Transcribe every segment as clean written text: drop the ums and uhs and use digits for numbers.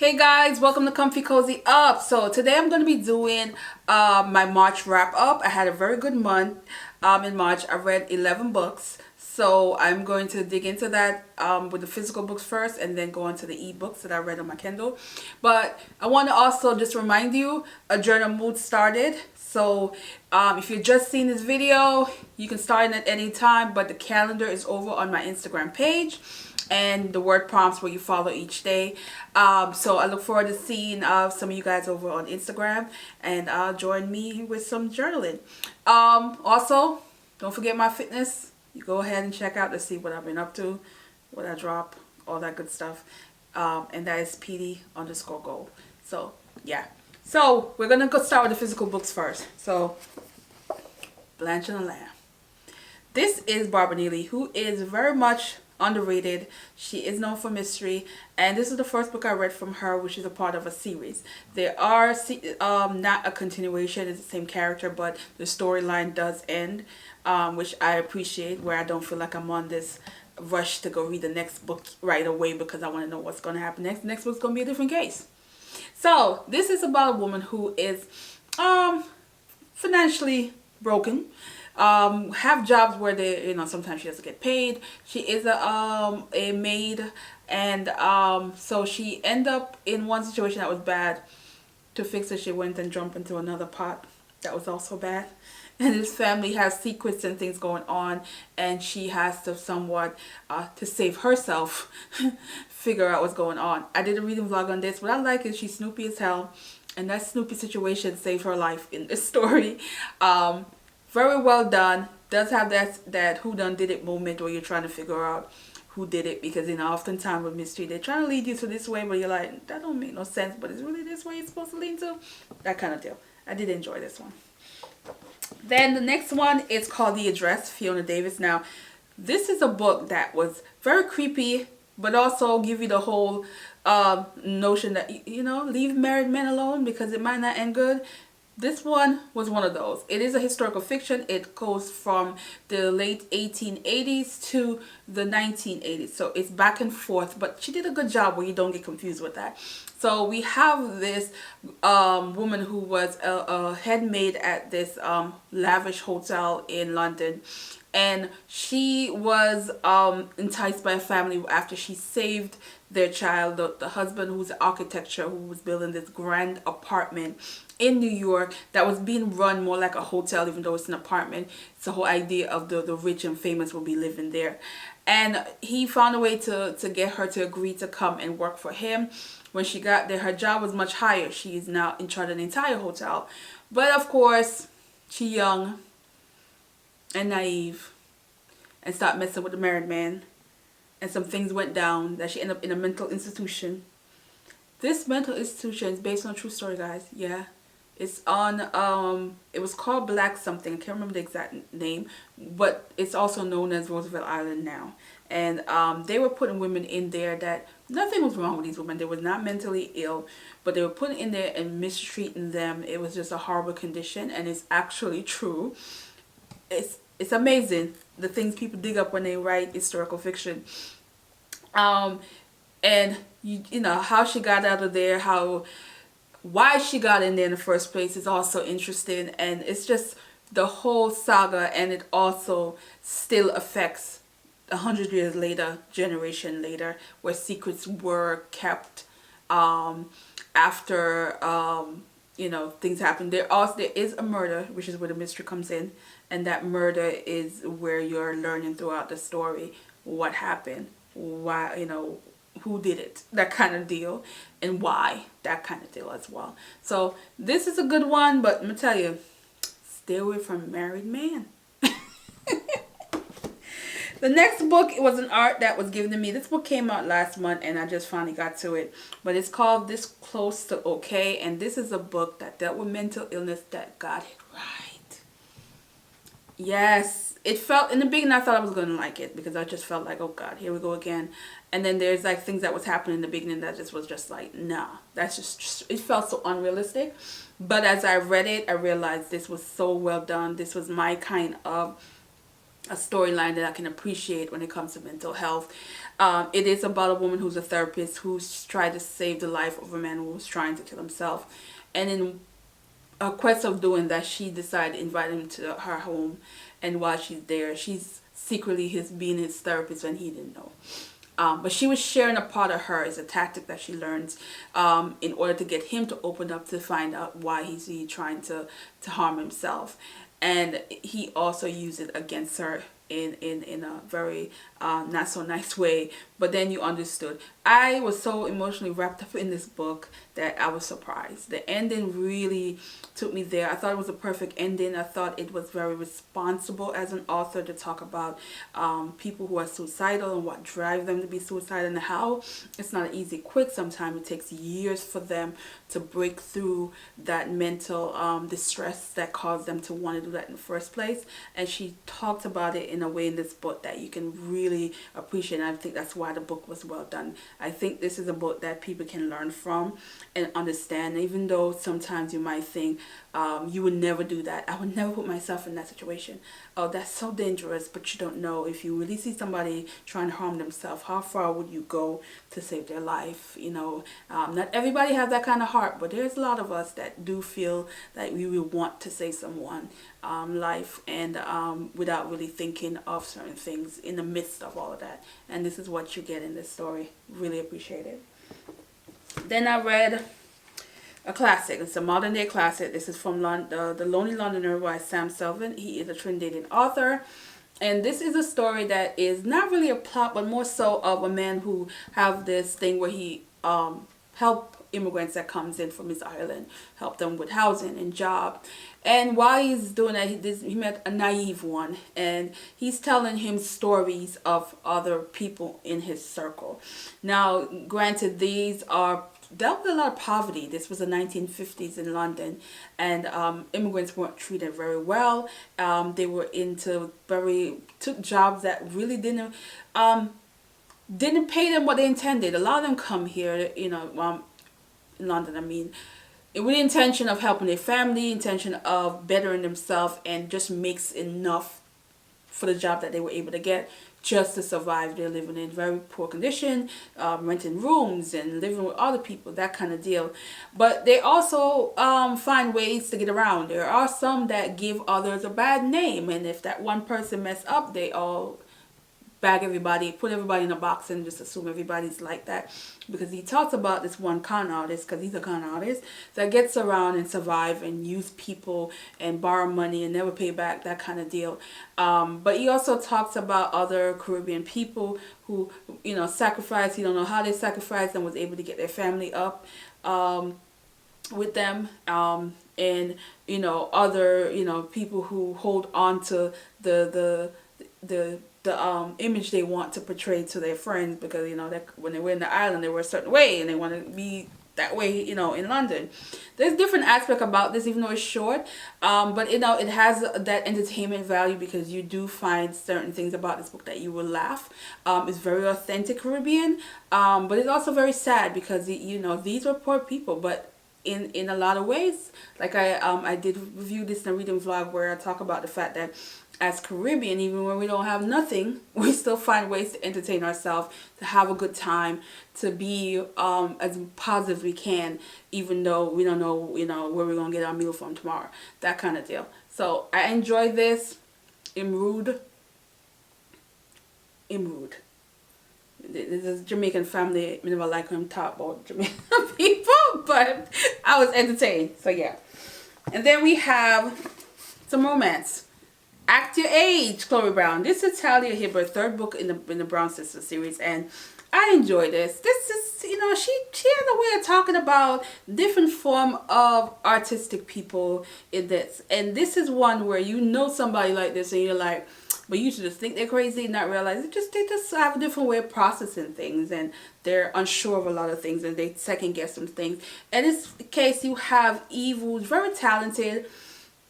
Hey guys, welcome to Comfy Cozy Up. So today I'm going to be doing my March wrap up. I had a very good month in March. I read 11 books. So I'm going to dig into that with the physical books first and then go on to the ebooks that I read on my Kindle. But I want to also just remind you, a journal mood started. So if you're just seeing this video, you can start it at any time, but the calendar is over on my Instagram page and the word prompts where you follow each day. So I look forward to seeing some of you guys over on Instagram, and join me with some journaling. Also, don't forget my fitness. You go ahead and check out to see what I've been up to, what I drop, all that good stuff. And that is PD_goal. So yeah. So we're gonna go start with the physical books first. So Blanche and the Lamb. This is Barbara Neely, who is very much underrated. She is known for mystery, and this is the first book I read from her, which is a part of a series. There are not a continuation, it's the same character, but the storyline does end, which I appreciate, where I don't feel like I'm on this rush to go read the next book right away because I want to know what's going to happen next. The next book's going to be a different case. So this is about a woman who is financially broken, have jobs where they, sometimes she doesn't get paid. She is a maid, and so she end up in one situation that was bad. To fix it, she went and jumped into another pot that was also bad. And his family has secrets and things going on, and she has to somewhat, to save herself, figure out what's going on. I did a reading vlog on this. What I like is she's snoopy as hell, and that snoopy situation saved her life in this story. Very well done. Does have that who done did it moment where you're trying to figure out who did it, because oftentimes with mystery they're trying to lead you to this way, but you're like, that don't make no sense, but it's really this way it's supposed to lead to. That kind of deal. I did enjoy this one. Then the next one is called The Address, Fiona Davis. Now, this is a book that was very creepy, but also give you the whole notion that, leave married men alone because it might not end good. This one was one of those. It is a historical fiction. It goes from the late 1880s to the 1980s. So it's back and forth, but she did a good job where you don't get confused with that. So we have this woman who was a head maid at this lavish hotel in London. And she was enticed by a family after she saved their child. The husband, who's an architecture, who was building this grand apartment in New York that was being run more like a hotel, even though it's an apartment. It's the whole idea of the rich and famous will be living there. And he found a way to get her to agree to come and work for him. When she got there, her job was much higher. She is now in charge of the entire hotel. But of course, she's young and naive and start messing with the married man, and some things went down that she ended up in a mental institution. This mental institution is based on a true story, guys. Yeah, it's on it was called Black something, I can't remember the exact name, but it's also known as Roosevelt Island now. And they were putting women in there that nothing was wrong with these women. They were not mentally ill, but they were putting in there and mistreating them. It was just a horrible condition, and it's actually true. It's amazing the things people dig up when they write historical fiction. And you know how she got out of there, why she got in there in the first place is also interesting, and it's just the whole saga. And it also still affects 100 years later, generation later, where secrets were kept after things happen. There is a murder, which is where the mystery comes in, and that murder is where you're learning throughout the story what happened, why, who did it, that kind of deal, and why, that kind of deal as well. So this is a good one, but I'm gonna tell you, stay away from married man. The next book was an art that was given to me. This book came out last month and I just finally got to it. But it's called This Close to Okay. And this is a book that dealt with mental illness that got it right. Yes. It felt, in the beginning I thought I was going to like it, because I just felt like, oh God, here we go again. And then there's like things that was happening in the beginning that just was just like, nah. That's just, it felt so unrealistic. But as I read it, I realized this was so well done. This was my kind of a storyline that I can appreciate when it comes to mental health. It is about a woman who's a therapist who's tried to save the life of a man who was trying to kill himself. And in a quest of doing that, she decided to invite him to her home. And while she's there, she's secretly being his therapist when he didn't know. But she was sharing a part of her as a tactic that she learns in order to get him to open up to find out why he's trying to harm himself. And he also used it against her in a very not so nice way. But then you understood. I was so emotionally wrapped up in this book that I was surprised. The ending really took me there. I thought it was a perfect ending. I thought it was very responsible as an author to talk about people who are suicidal and what drives them to be suicidal, and how it's not easy quick. Sometimes it takes years for them to break through that mental distress that caused them to want to do that in the first place. And she talked about it in a way in this book that you can really appreciate, and I think that's why the book was well done. I think this is a book that people can learn from and understand, even though sometimes you might think you would never do that. I would never put myself in that situation. Oh, that's so dangerous. But you don't know, if you really see somebody trying to harm themselves, how far would you go to save their life? You know, not everybody has that kind of heart, but there's a lot of us that do feel that we will want to save someone life, and without really thinking of certain things in the midst of all of that. And this is what you get in this story. Really appreciate it. Then I read a classic. It's a modern day classic. This is from The Lonely Londoner by Sam Selvin. He is a Trinidadian author. And this is a story that is not really a plot, but more so of a man who have this thing where he help immigrants that comes in from his island, help them with housing and job. And while he's doing that, he met a naive one, and he's telling him stories of other people in his circle. Now, granted, these are dealt with a lot of poverty. This was the 1950s in London, and immigrants weren't treated very well. They were took jobs that really didn't pay them what they intended. A lot of them come here, in London, with the intention of helping their family, intention of bettering themselves, and just makes enough for the job that they were able to get just to survive. They're living in very poor condition, renting rooms and living with other people, that kind of deal. But they also find ways to get around. There are some that give others a bad name, and if that one person mess up, they all bag everybody, put everybody in a box, and just assume everybody's like that. Because he talks about this one con artist, because he's a con artist, that gets around and survive and use people and borrow money and never pay back, that kind of deal. But he also talks about other Caribbean people who, sacrificed. He don't know how they sacrificed and was able to get their family up with them. And, other, people who hold on to the image they want to portray to their friends, because when they were in the island they were a certain way and they want to be that way in London. There's different aspect about this, even though it's short, but it has that entertainment value, because you do find certain things about this book that you will laugh. It's very authentic Caribbean, but it's also very sad, because these were poor people, but in a lot of ways, like I did review this in a reading vlog where I talk about the fact that as Caribbean, even when we don't have nothing, we still find ways to entertain ourselves, to have a good time, to be as positive as we can, even though we don't know, where we're going to get our meal from tomorrow. That kind of deal. So I enjoyed this. Imrude. This is a Jamaican family. I never like him talk about Jamaican people, but I was entertained. So yeah. And then we have some romance. Act Your Age, Chloe Brown. This is Talia Hibbert, third book in the Brown Sisters series, and I enjoy this. This is, she has a way of talking about different form of artistic people in this, and this is one where somebody like this, and you're like, but you should just think they're crazy and not realize they just have a different way of processing things, and they're unsure of a lot of things, and they second guess some things. In this case, you have Eve, who's very talented,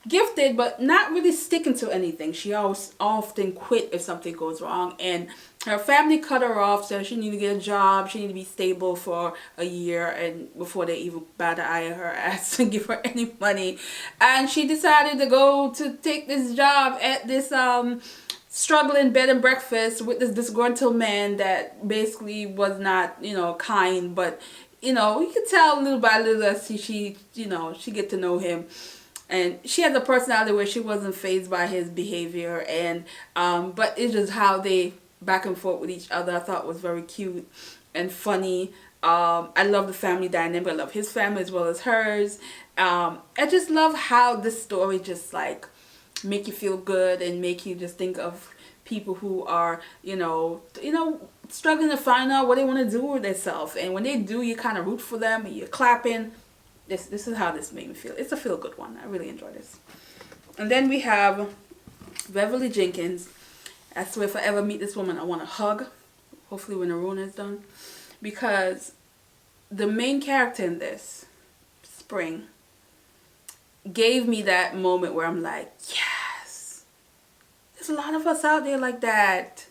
gifted, but not really sticking to anything. She often quit if something goes wrong, and her family cut her off, so she needed to get a job. She needed to be stable for a year, and before they even bat an eye at her ass and give her any money. And she decided to go to take this job at this struggling bed and breakfast with this disgruntled man that basically was not, kind, but you could tell little by little as she get to know him. And she has a personality where she wasn't fazed by his behavior, and but it's just how they back and forth with each other. I thought was very cute and funny. I love the family dynamic. I love his family as well as hers. I just love how this story just like make you feel good and make you just think of people who are struggling to find out what they want to do with themselves, and when they do, you kind of root for them and you're clapping. This is how this made me feel. It's a feel good one. I really enjoy this. And then we have Beverly Jenkins. I swear if I ever meet this woman, I want to hug. Hopefully when Aruna is done, because the main character in this, Spring, gave me that moment where I'm like, yes, there's a lot of us out there like that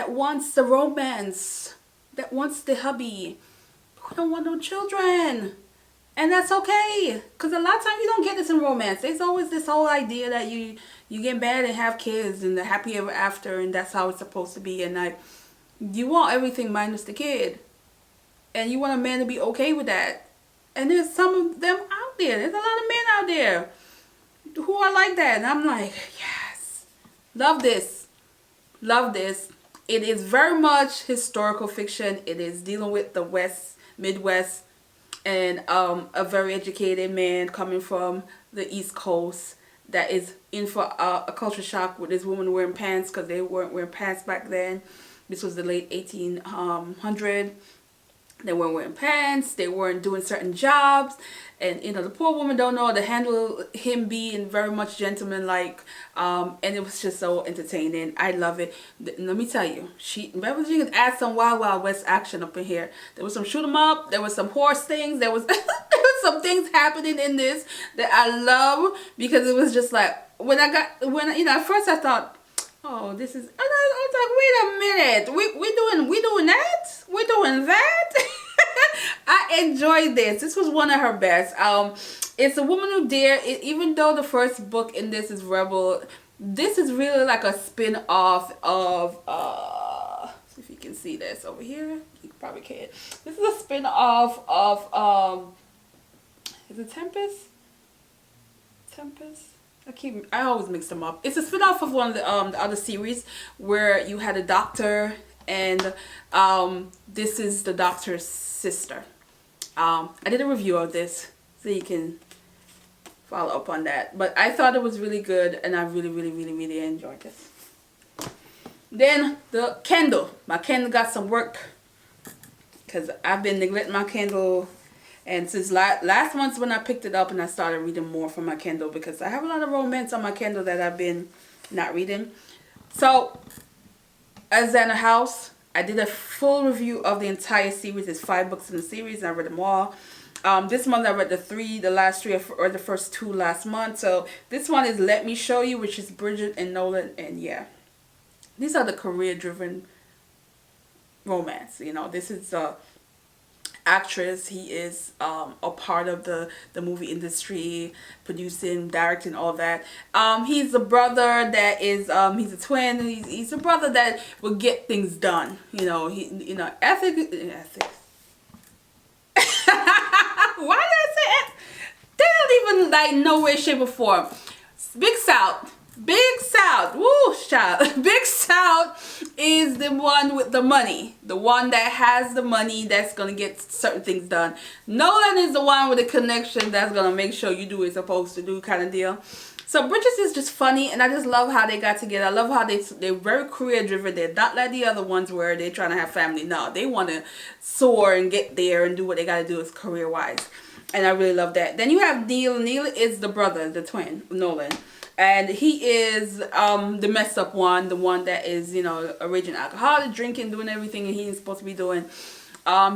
wants the romance, that wants the hubby, who don't want no children. And that's okay, because a lot of times you don't get this in romance. There's always this whole idea that you get married and have kids and the happy ever after, and that's how it's supposed to be. And like, you want everything minus the kid, and you want a man to be okay with that. And there's some of them out there. There's a lot of men out there who are like that, and I'm like, yes, love this, love this. It is very much historical fiction. It is dealing with the Midwest, and a very educated man coming from the East Coast that is in for a culture shock with this woman wearing pants, because they weren't wearing pants back then. This was the late 1800s. They weren't wearing pants. They weren't doing certain jobs. And, the poor woman don't know how to handle him being very much gentleman-like. And it was just so entertaining. I love it. Let me tell you, Beverly Jenkins add some Wild Wild West action up in here. There was some shoot 'em up. There was some horse things. There was, there was some things happening in this that I love, because it was just like, at first I thought, oh, this is, and I was like, wait a minute, we doing that? We doing that? I enjoyed this. This was one of her best. It's A Woman Who Dare. Even though the first book in this is Rebel, this is really like a spin-off of, see if you can see this over here. You probably can't. This is a spin-off of, is it Tempest? Tempest? I always mix them up. It's a spin-off of one of the other series where you had a doctor, and this is the doctor's sister. I did a review of this, so you can follow up on that. But I thought it was really good, and I really, really, really, really enjoyed this. Then the Kindle. My Kindle got some work, because I've been neglecting my Kindle. And since last month when I picked it up, and I started reading more from my Kindle, because I have a lot of romance on my Kindle that I've been not reading. So, Alexander House, I did a full review of the entire series. There's 5 books in the series, and I read them all. This month I read the last three, or the first 2 last month. So this one is Let Me Show You, which is Bridget and Nolan, and yeah, these are the career-driven romance. This is actress. He is a part of the movie industry, producing, directing, all that. He's a brother that is he's a twin. He's a brother that will get things done. Ethics. Why did I say ethics? They don't even like no way, shape, or form. Big South. Big South, woo, child. Big South is the one with the money. The one that has the money that's going to get certain things done. Nolan is the one with the connection that's going to make sure you do what you're supposed to do, kind of deal. So Bridget is just funny, and I just love how they got together. I love how they're very career driven. They're not like the other ones where they're trying to have family. No, they want to soar and get there and do what they got to do as career wise. And I really love that. Then you have Neil. Neil is the brother, the twin, Nolan. And he is the messed up one, the one that is, a raging alcoholic, drinking, doing everything and he ain't supposed to be doing.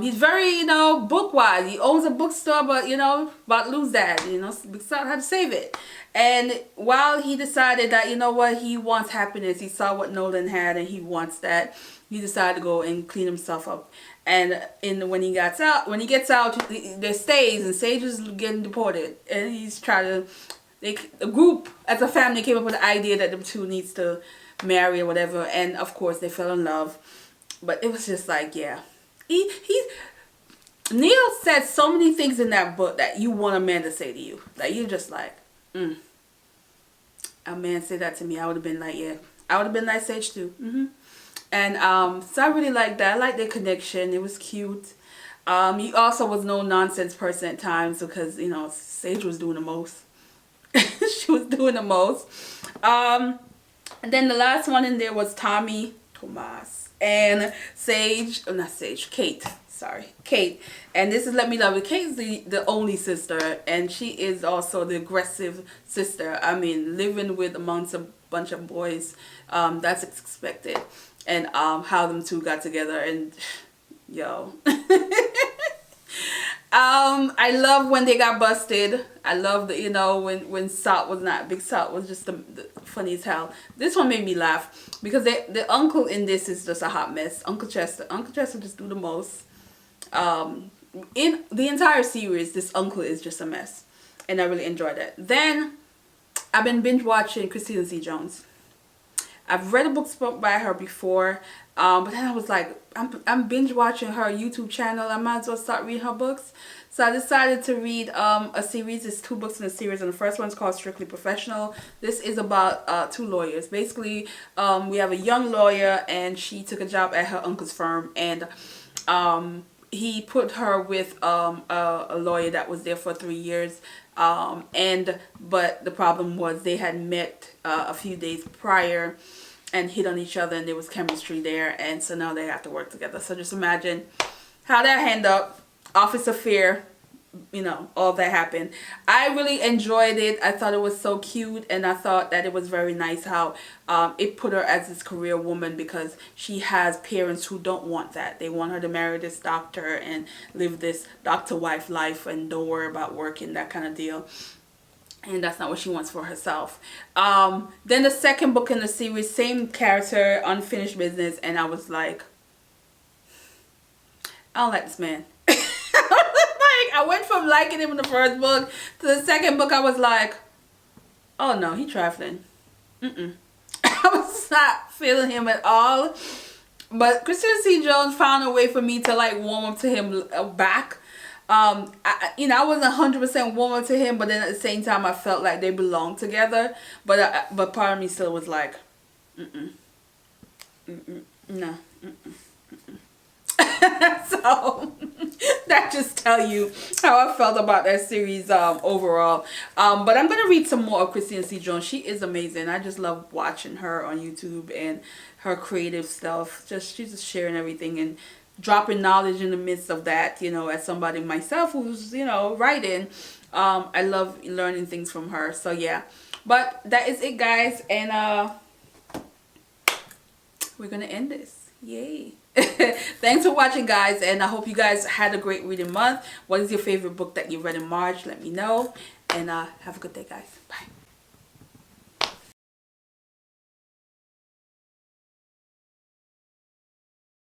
He's very, book-wise. He owns a bookstore, but, about to lose that, how to save it. And while he decided that, he wants happiness, he saw what Nolan had and he wants that, he decided to go and clean himself up. And when he gets out, there stays, and Sage is getting deported. And he's trying to, a group as a family came up with the idea that them two needs to marry or whatever, and of course they fell in love. But it was just like, yeah, he Neil said so many things in that book that you want a man to say to you, that you're just like, a man said that to me, I would have been like, yeah, I would have been like Sage too. And so I really liked that. I liked their connection. It was cute. He also was no nonsense person at times, because you know Sage was doing the most. She was doing the most. And then the last one in there was Thomas, and Sage, oh, not Sage, Kate. Sorry, Kate. And this is Let Me Love You. Kate's the only sister, and she is also the aggressive sister. I mean, living with amongst a bunch of boys, that's expected. And how them two got together, and yo. I love when they got busted. I love the, you know, when Salt was not, Big Salt was just the funny as hell. This one made me laugh because the uncle in this is just a hot mess. Uncle Chester just do the most. In the entire series, this uncle is just a mess, and I really enjoyed it. Then I've been binge watching Christina C. Jones. I've read a book by her before, but then I was like, I'm binge watching her YouTube channel. I might as well start reading her books. So I decided to read a series. There's 2 books in the series, and the first one's called Strictly Professional. This is about 2 lawyers. Basically, we have a young lawyer, and she took a job at her uncle's firm, and he put her with a lawyer that was there for 3 years. But the problem was they had met a few days prior and hit on each other, and there was chemistry there, and so now they have to work together. So just imagine how that end up. Office affair, you know, all that happened. I really enjoyed it. I thought it was so cute, and I thought that it was very nice how it put her as this career woman, because she has parents who don't want that. They want her to marry this doctor and live this doctor wife life and don't worry about working, that kind of deal. And that's not what she wants for herself. Then the second book in the series, same character, unfinished business, and I was like, I don't like this man. I went from liking him in the first book to the second book. I was like, oh no, he trifling. I was not feeling him at all. But Christina C. Jones found a way for me to like warm up to him back. I wasn't 100% warm up to him, but then at the same time I felt like they belonged together. But part of me still was like, no. So that just tell you how I felt about that series overall. But I'm gonna read some more of Christina C. Jones. She is amazing. I just love watching her on YouTube and her creative stuff. She's just sharing everything and dropping knowledge in the midst of that. You know, as somebody myself who's, you know, writing, I love learning things from her. So yeah, but that is it, guys, and we're gonna end this. Yay. Thanks for watching, guys, and I hope you guys had a great reading month. What is your favorite book that you read in March? Let me know, and have a good day, guys. Bye.